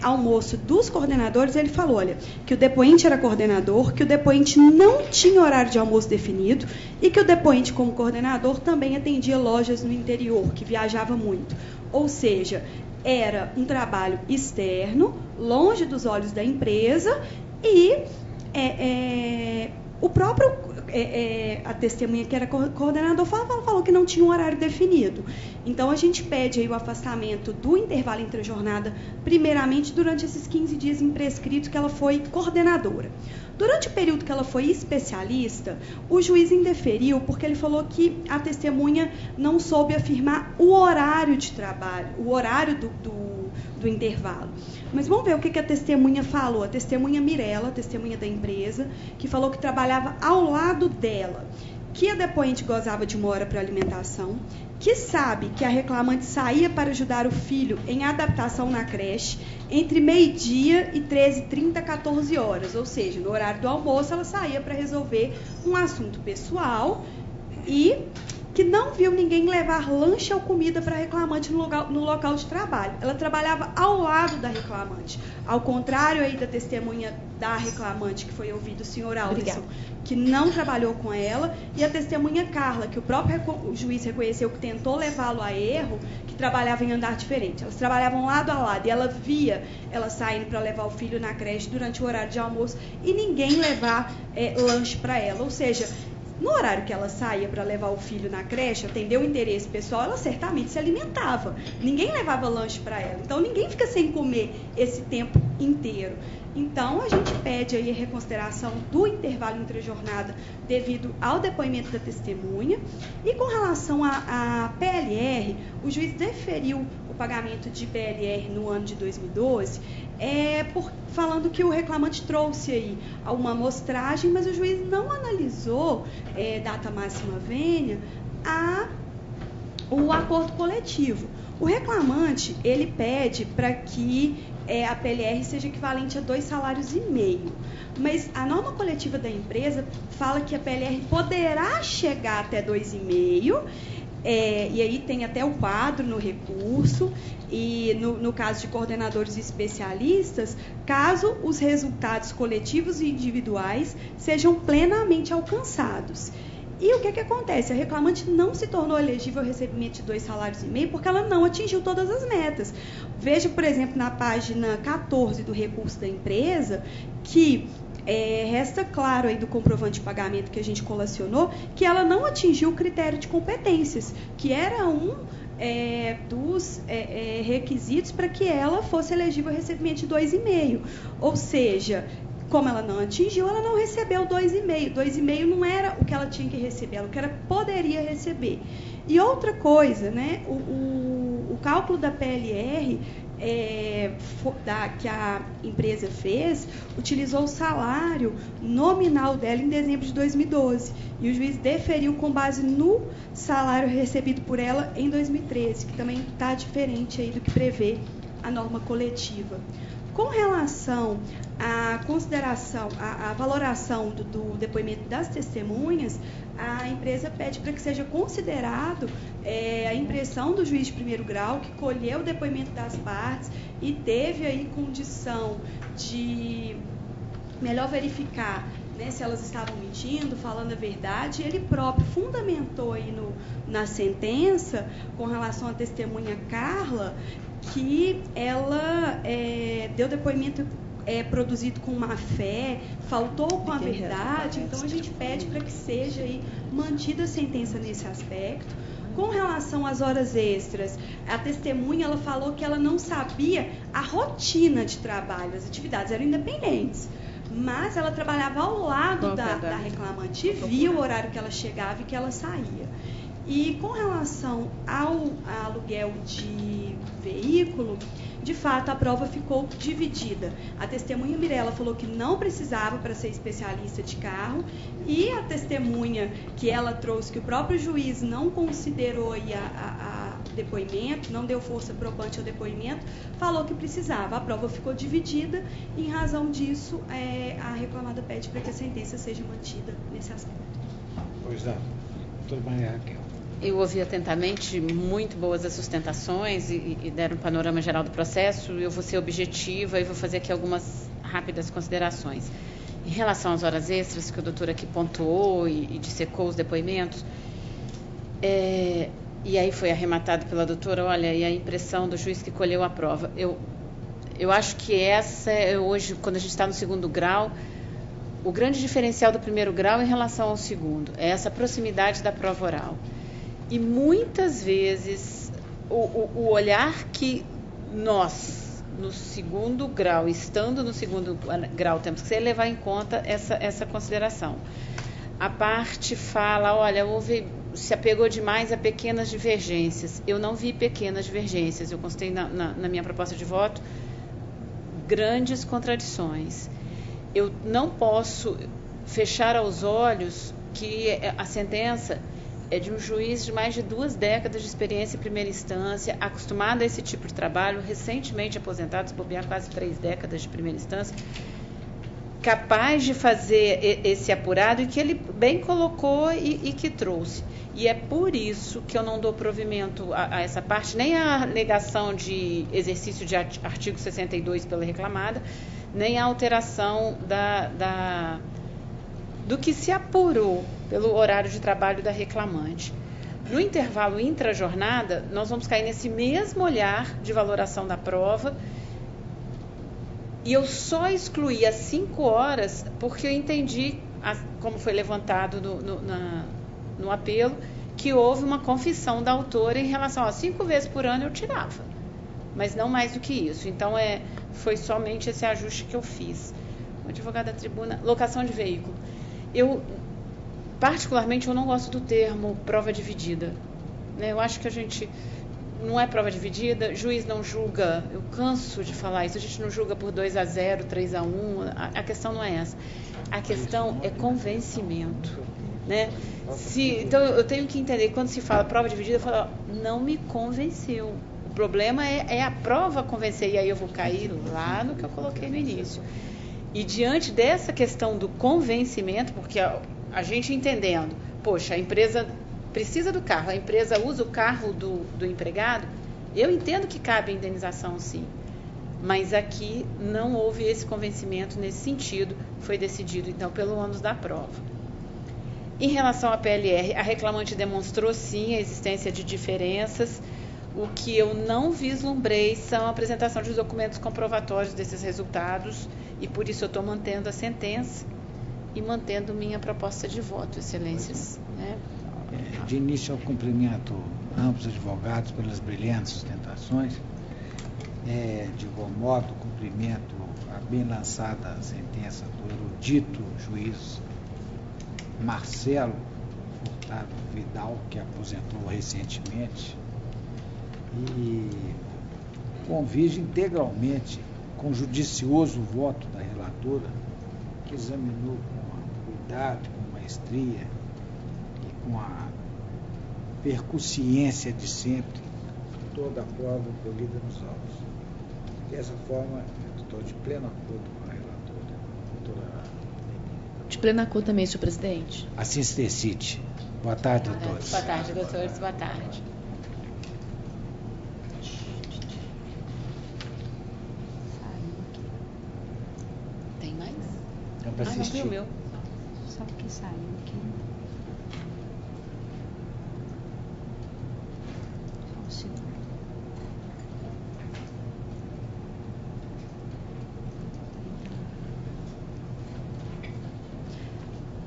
almoço dos coordenadores, ele falou, olha, que o depoente era coordenador, que o depoente não tinha horário de almoço definido e que o depoente, como coordenador, também atendia lojas no interior, que viajava muito. Ou seja, era um trabalho externo, longe dos olhos da empresa, e o próprio a testemunha que era coordenador falou que não tinha um horário definido. Então, a gente pede aí o afastamento do intervalo entre a jornada, primeiramente durante esses 15 dias imprescritos que ela foi coordenadora. Durante o período que ela foi especialista, o juiz indeferiu porque ele falou que a testemunha não soube afirmar o horário de trabalho, o horário do intervalo. Mas vamos ver o que a testemunha falou. A testemunha Mirella, testemunha da empresa, que falou que trabalhava ao lado dela, que a depoente gozava de uma hora para alimentação, que sabe que a reclamante saía para ajudar o filho em adaptação na creche entre meio-dia e 13h30, 14 horas, ou seja, no horário do almoço ela saía para resolver um assunto pessoal, e que não viu ninguém levar lanche ou comida para a reclamante no local de trabalho. Ela trabalhava ao lado da reclamante. Ao contrário aí da testemunha da reclamante, que foi ouvido o senhor Alderson, que não trabalhou com ela, e a testemunha Carla, que o próprio juiz reconheceu que tentou levá-lo a erro, que trabalhava em andar diferente. Elas trabalhavam lado a lado, e ela via ela saindo para levar o filho na creche durante o horário de almoço, e ninguém levar lanche para ela. Ou seja, no horário que ela saía para levar o filho na creche, atender o interesse pessoal, ela certamente se alimentava. Ninguém levava lanche para ela. Então, ninguém fica sem comer esse tempo inteiro. Então, a gente pede aí a reconsideração do intervalo entre a jornada devido ao depoimento da testemunha. E com relação à PLR, o juiz deferiu o pagamento de PLR no ano de 2012, falando que o reclamante trouxe aí uma amostragem, mas o juiz não analisou, data máxima vênia, o acordo coletivo. O reclamante, ele pede para que a PLR seja equivalente a 2,5 salários. Mas a norma coletiva da empresa fala que a PLR poderá chegar até 2,5, e aí tem até o quadro no recurso, e no caso de coordenadores e especialistas, caso os resultados coletivos e individuais sejam plenamente alcançados. E o que acontece? A reclamante não se tornou elegível ao recebimento de 2,5 salários porque ela não atingiu todas as metas. Veja, por exemplo, na página 14 do recurso da empresa, que resta claro aí do comprovante de pagamento que a gente colacionou, que ela não atingiu o critério de competências, que era um dos requisitos para que ela fosse elegível ao recebimento de 2,5. Ou seja, como ela não atingiu, ela não recebeu 2,5. 2,5 não era o que ela tinha que receber, era o que ela poderia receber. E outra coisa, né, o cálculo da PLR que a empresa fez, utilizou o salário nominal dela em dezembro de 2012. E o juiz deferiu com base no salário recebido por ela em 2013, que também está diferente aí do que prevê a norma coletiva. Com relação à consideração, à valoração do depoimento das testemunhas, a empresa pede para que seja considerado a impressão do juiz de primeiro grau, que colheu o depoimento das partes e teve aí condição de melhor verificar, né, se elas estavam mentindo, falando a verdade. Ele próprio fundamentou aí na sentença, com relação à testemunha Carla, que ela deu depoimento produzido com má fé, faltou com a verdade. Então, a gente pede para que seja aí mantida a sentença nesse aspecto. Com relação às horas extras, a testemunha ela falou que ela não sabia a rotina de trabalho, as atividades eram independentes, mas ela trabalhava ao lado da reclamante e via o horário que ela chegava e que ela saía. E com relação ao aluguel de veículo, de fato a prova ficou dividida. A testemunha Mirella falou que não precisava para ser especialista de carro, e a testemunha que ela trouxe, que o próprio juiz não considerou a depoimento, não deu força probante ao depoimento, falou que precisava. A prova ficou dividida e, em razão disso, a reclamada pede para que a sentença seja mantida nesse aspecto. Pois não. Doutora Maria Raquel. Eu ouvi atentamente, muito boas as sustentações e deram um panorama geral do processo. Eu vou ser objetiva e vou fazer aqui algumas rápidas considerações. Em relação às horas extras, que o doutor aqui pontuou e dissecou os depoimentos, e aí foi arrematado pela doutora, olha, e a impressão do juiz que colheu a prova. Eu acho que essa é hoje, quando a gente está no segundo grau, o grande diferencial do primeiro grau em relação ao segundo é essa proximidade da prova oral. E muitas vezes o olhar que nós, no segundo grau, estando no segundo grau, temos que levar em conta essa consideração. A parte fala, olha, se apegou demais a pequenas divergências. Eu não vi pequenas divergências, eu constatei na minha proposta de voto grandes contradições. Eu não posso fechar aos olhos que a sentença é de um juiz de mais de 2 décadas de experiência em primeira instância, acostumado a esse tipo de trabalho, recentemente aposentado, se bobear quase 3 décadas de primeira instância, capaz de fazer esse apurado e que ele bem colocou e que trouxe. E é por isso que eu não dou provimento a essa parte, nem a alegação de exercício de artigo 62 pela reclamada, nem a alteração do que se apurou pelo horário de trabalho da reclamante. No intervalo intra-jornada, nós vamos cair nesse mesmo olhar de valoração da prova, e eu só excluí as 5 horas porque eu entendi, como foi levantado no apelo, que houve uma confissão da autora em relação a 5 vezes por ano eu tirava, mas não mais do que isso. Então, foi somente esse ajuste que eu fiz. O advogado da tribuna, locação de veículo. Particularmente, eu não gosto do termo prova dividida. Eu acho que a gente não é prova dividida, juiz não julga, eu canso de falar isso, a gente não julga por 2-0, 3-1, a questão não é essa. A questão é convencimento. Então, eu tenho que entender, quando se fala prova dividida, eu falo, não me convenceu. O problema é a prova convencer, e aí eu vou cair lá no que eu coloquei no início. E diante dessa questão do convencimento, porque a gente entendendo, poxa, a empresa precisa do carro, a empresa usa o carro do empregado, eu entendo que cabe a indenização, sim. Mas aqui não houve esse convencimento nesse sentido, foi decidido, então, pelo ônus da prova. Em relação à PLR, a reclamante demonstrou, sim, a existência de diferenças. O que eu não vislumbrei são a apresentação de documentos comprovatórios desses resultados, e por isso eu estou mantendo a sentença e mantendo minha proposta de voto, excelências. De início, eu cumprimento ambos advogados pelas brilhantes sustentações. De igual modo, cumprimento a bem lançada sentença do erudito juiz Marcelo Furtado Vidal, que aposentou recentemente, e convido integralmente com o judicioso voto da relatora, que examinou com cuidado, com maestria e com a percussiência de sempre toda a prova colhida nos autos. Dessa forma, eu estou de pleno acordo com a relatora, doutora. De pleno acordo também, senhor presidente. Assim se decide. Boa tarde, doutores. Boa tarde, doutores. Boa tarde. Tem mais? É para assistir. Não, meu. Só porque saiu aqui. Só um segundo.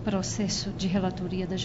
Processo de relatoria da